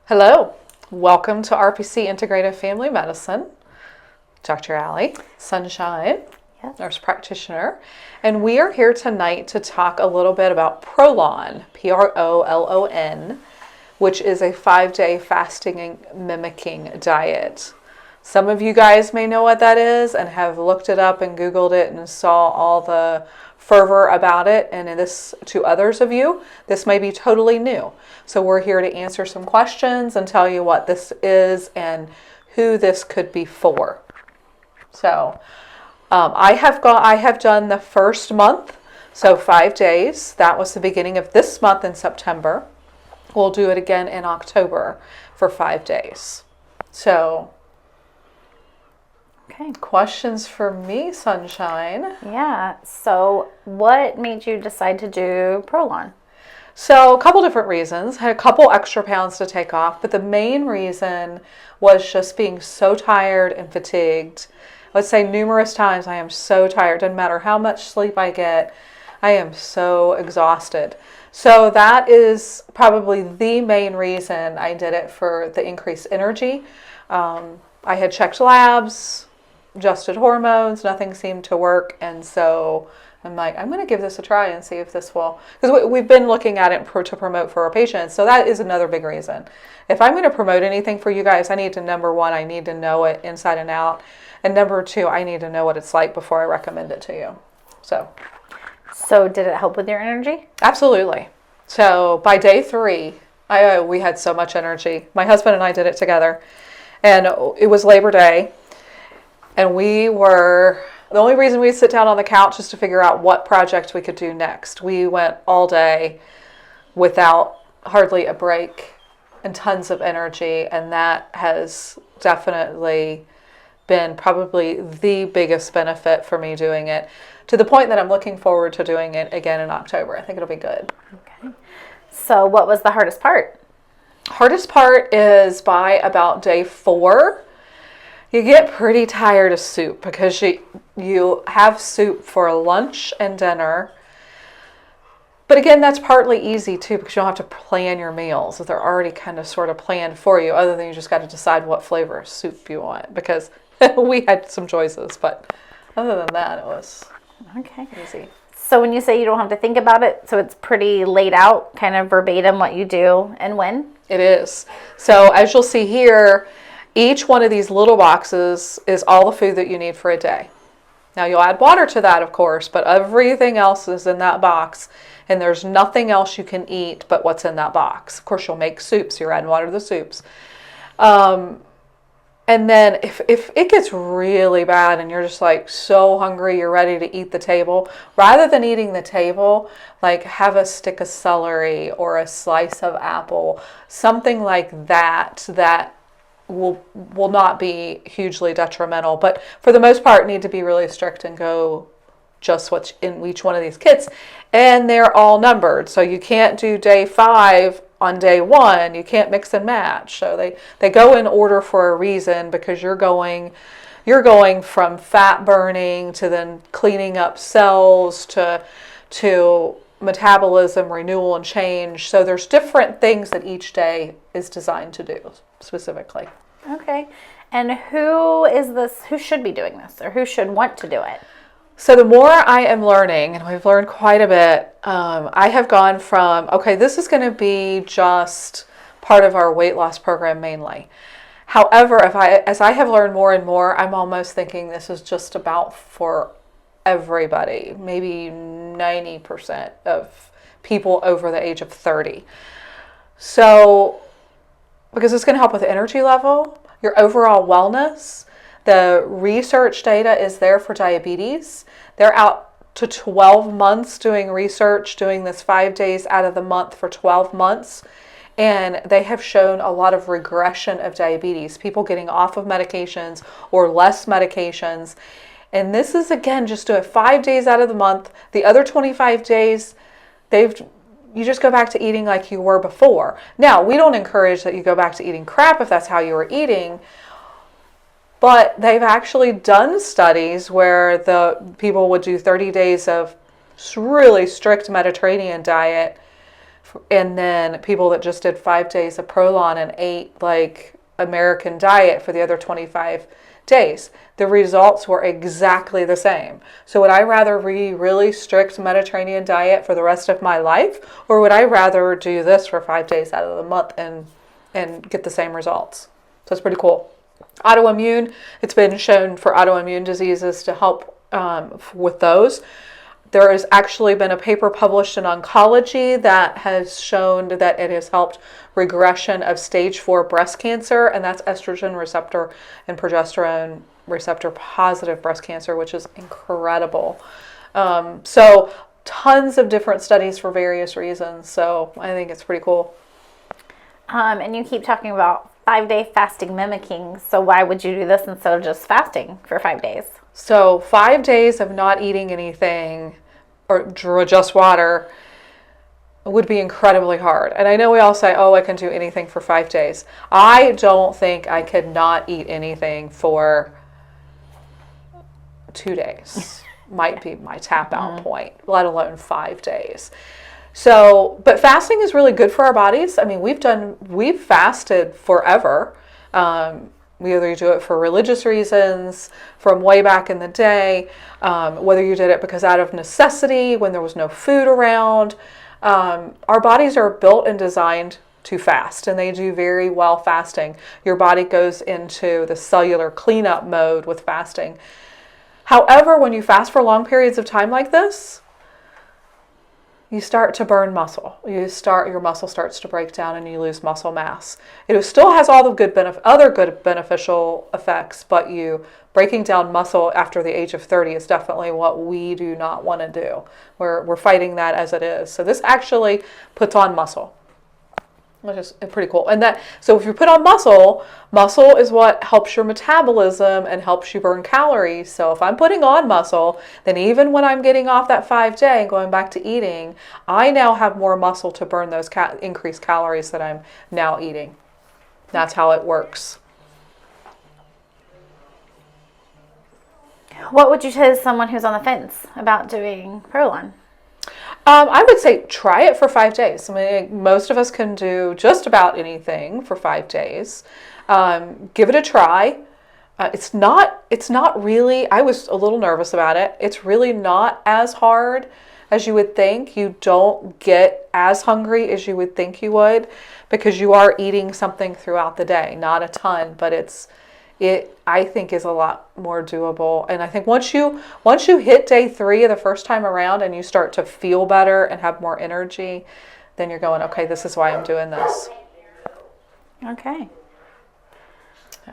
Hello, welcome to RPC Integrative Family Medicine. Dr. Allie, Sunshine, Yes. nurse practitioner, and we are here tonight to talk a little bit about Prolon, Prolon, which is a 5-day fasting and mimicking diet. Some of you guys may know what that is and have looked it up and Googled it and saw all the fervor about it, and this to others of you, this may be totally new. So we're here to answer some questions and tell you what this is and who this could be for. So I have done the first month, so 5 days. That was the beginning of this month in September. We'll do it again in October for 5 days. So, Okay. questions for me, Sunshine? Yeah. So, what made you decide to do Prolon? So a couple different reasons. I had a couple extra pounds to take off, but the main reason was just being so tired and fatigued. I would say numerous times, I am so tired. Doesn't matter how much sleep I get, I am so exhausted. So that is probably the main reason I did it, for the increased energy. I had checked labs, adjusted hormones, nothing seemed to work, and so I'm like, I'm going to give this a try and see if this will, because we've been looking at it to promote for our patients. So that is another big reason. If I'm going to promote anything for you guys, I need to, number one, I need to know it inside and out. And number two, I need to know what it's like before I recommend it to you. So, did it help with your energy? Absolutely. So by day 3, we had so much energy. My husband and I did it together, and it was Labor Day, and the only reason we sit down on the couch is to figure out what project we could do next. We went all day without hardly a break and tons of energy, and that has definitely been probably the biggest benefit for me doing it, to the point that I'm looking forward to doing it again in October. I think it'll be good. Okay. So, what was the hardest part? Hardest part is by about day 4, you get pretty tired of soup, because you have soup for lunch and dinner. But again, that's partly easy too, because you don't have to plan your meals. They're already kind of sort of planned for you, other than you just got to decide what flavor of soup you want, because we had some choices. But other than that, it was Okay. easy. So, when you say you don't have to think about it, so it's pretty laid out, kind of verbatim what you do and when? It is. So as you'll see here, each one of these little boxes is all the food that you need for a day. Now you'll add water to that, of course, but everything else is in that box, and there's nothing else you can eat but what's in that box. Of course, you'll make soups. You're adding water to the soups. And then if it gets really bad and you're just like so hungry, you're ready to eat the table, rather than eating the table, like have a stick of celery or a slice of apple, something like that will not be hugely detrimental. But for the most part, need to be really strict and go just what's in each one of these kits. And they're all numbered. So you can't do day 5 on day 1. You can't mix and match. So they go in order for a reason, because you're going from fat burning to then cleaning up cells to metabolism, renewal, and change. So there's different things that each day is designed to do specifically. Okay. And who should be doing this, or who should want to do it? So the more I am learning, and we've learned quite a bit, I have gone from, okay, this is going to be just part of our weight loss program mainly. However, as I have learned more and more, I'm almost thinking this is just about for everybody, maybe 90% of people over the age of 30. So, because it's going to help with energy level, your overall wellness. The research data is there for diabetes. They're out to 12 months doing research, doing this 5 days out of the month for 12 months. And they have shown a lot of regression of diabetes, people getting off of medications or less medications. And this is, again, just do it 5 days out of the month. The other 25 days, you just go back to eating like you were before. Now, we don't encourage that you go back to eating crap if that's how you were eating. But they've actually done studies where the people would do 30 days of really strict Mediterranean diet and then people that just did 5 days of Prolon and ate like American diet for the other 25 days. The results were exactly the same. So would I rather be really strict Mediterranean diet for the rest of my life, or would I rather do this for 5 days out of the month and get the same results? So it's pretty cool. Autoimmune, it's been shown for autoimmune diseases to help with those. There has actually been a paper published in Oncology that has shown that it has helped regression of stage 4 breast cancer, and that's estrogen receptor and progesterone receptor positive breast cancer, which is incredible. So tons of different studies for various reasons. So I think it's pretty cool. And you keep talking about 5-day fasting mimicking. So why would you do this instead of just fasting for 5 days? So 5 days of not eating anything or just water would be incredibly hard. And I know we all say, oh, I can do anything for 5 days. I don't think I could not eat anything for 2 days. Might be my tap out point, let alone 5 days. So, but fasting is really good for our bodies. I mean, we've fasted forever. We either do it for religious reasons from way back in the day, whether you did it because out of necessity when there was no food around. Our bodies are built and designed to fast, and they do very well fasting. Your body goes into the cellular cleanup mode with fasting. However, when you fast for long periods of time like this, you start to burn muscle. Your muscle starts to break down and you lose muscle mass. It still has all the other good beneficial effects, but breaking down muscle after the age of 30 is definitely what we do not want to do. We're fighting that as it is. So this actually puts on muscle, which is pretty cool. And so if you put on muscle is what helps your metabolism and helps you burn calories. So if I'm putting on muscle, then even when I'm getting off that 5-day and going back to eating, I now have more muscle to burn those increased calories that I'm now eating. That's how it works. What would you say to someone who's on the fence about doing Prolon? I would say try it for 5 days. I mean, most of us can do just about anything for 5 days. Give it a try. It's not really, I was a little nervous about it. It's really not as hard as you would think. You don't get as hungry as you would think you would because you are eating something throughout the day. Not a ton, but I think is a lot more doable. And I think once you hit day 3 of the first time around and you start to feel better and have more energy, then you're going, okay, this is why I'm doing this. Okay. So,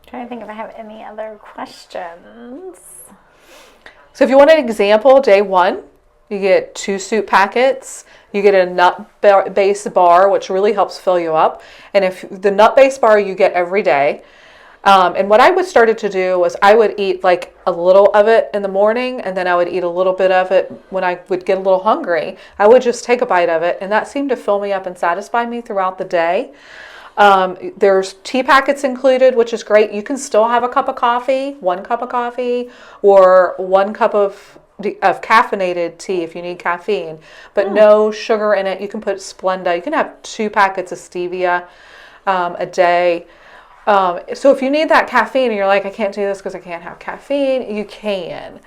trying to think if I have any other questions. So if you want an example, day 1, you get 2 soup packets. You get a nut-based bar, which really helps fill you up. And if the nut-based bar you get every day. And what I started to do was I would eat like a little of it in the morning, and then I would eat a little bit of it when I would get a little hungry. I would just take a bite of it, and that seemed to fill me up and satisfy me throughout the day. There's tea packets included, which is great. You can still have a cup of coffee, 1 cup of coffee, or 1 cup of caffeinated tea if you need caffeine, but no sugar in it. You can put Splenda. You can have 2 packets of stevia a day. So if you need that caffeine and you're like, I can't do this because I can't have caffeine, you can.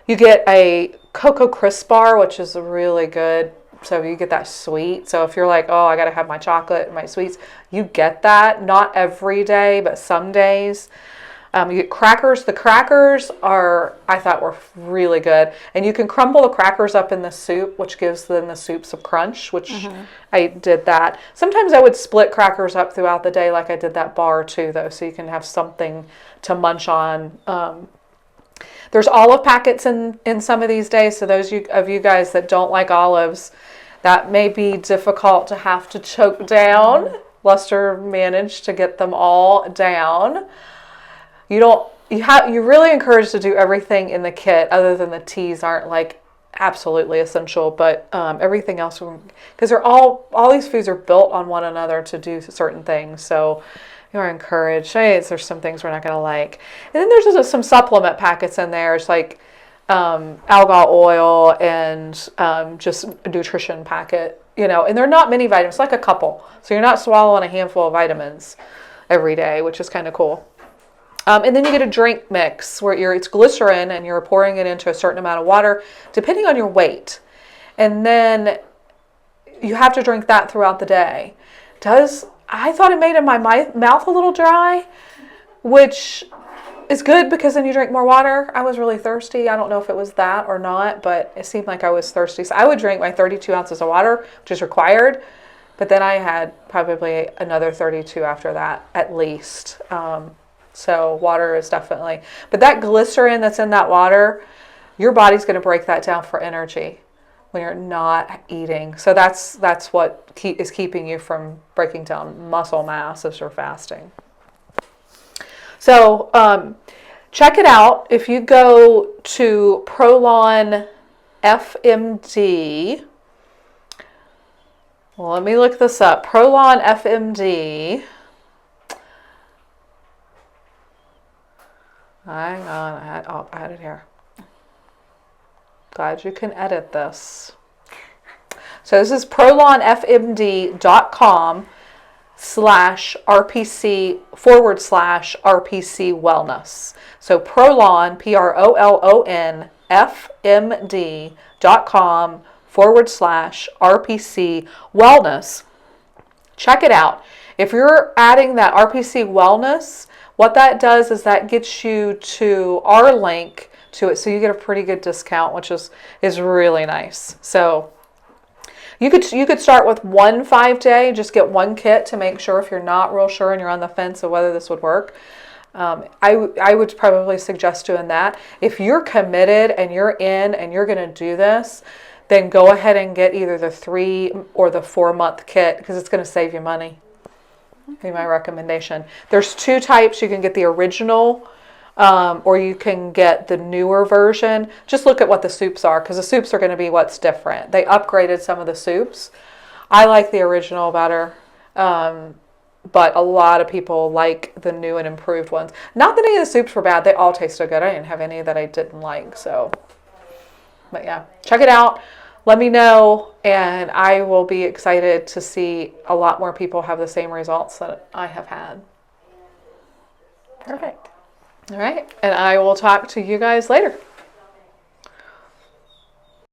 You get a Cocoa Crisp bar, which is really good. So you get that sweet. So if you're like, oh, I got to have my chocolate and my sweets, you get that. Not every day, but some days. You get crackers. The crackers I thought were really good. And you can crumble the crackers up in the soup, which gives them the soup some crunch, which I did that. Sometimes I would split crackers up throughout the day like I did that bar too, though, so you can have something to munch on. There's olive packets in some of these days, so those of you guys that don't like olives, that may be difficult to have to choke down. Lester managed to get them all down. You're really encouraged to do everything in the kit other than the teas aren't like absolutely essential, but everything else, because all these foods are built on one another to do certain things. So you're encouraged. Hey, there's some things we're not going to like. And then there's just some supplement packets in there. It's like algal oil and just a nutrition packet, and they're not many vitamins, like a couple. So you're not swallowing a handful of vitamins every day, which is kind of cool. And then you get a drink mix where it's glycerin and you're pouring it into a certain amount of water, depending on your weight. And then you have to drink that throughout the day. I thought it made my mouth a little dry, which is good because then you drink more water. I was really thirsty. I don't know if it was that or not, but it seemed like I was thirsty. So I would drink my 32 ounces of water, which is required. But then I had probably another 32 after that, at least. So water is definitely, but that glycerin that's in that water, your body's going to break that down for energy when you're not eating. So that's what is keeping you from breaking down muscle mass as you're fasting. So check it out. If you go to Prolon FMD, well, let me look this up. Prolon FMD. Hang on, I had it here. Glad you can edit this. So this is prolonfmd.com/RPC wellness. So Prolon, PROLON, FMD.com/RPC wellness. Check it out. If you're adding that RPC wellness, what that does is that gets you to our link to it, so you get a pretty good discount, which is really nice. So you could start with 1 5-day, just get one kit to make sure if you're not real sure and you're on the fence of whether this would work. I would probably suggest doing that. If you're committed and you're in and you're going to do this, then go ahead and get either the 3 or the 4-month kit because it's going to save you money. Be my recommendation. There's 2 types. You can get the original or you can get the newer version. Just look at what the soups are because the soups are going to be what's different. They upgraded some of the soups. I like the original better, but a lot of people like the new and improved ones. Not that any of the soups were bad. They all tasted good. I didn't have any that I didn't like. But yeah, check it out. Let me know, and I will be excited to see a lot more people have the same results that I have had. Perfect. All right, and I will talk to you guys later.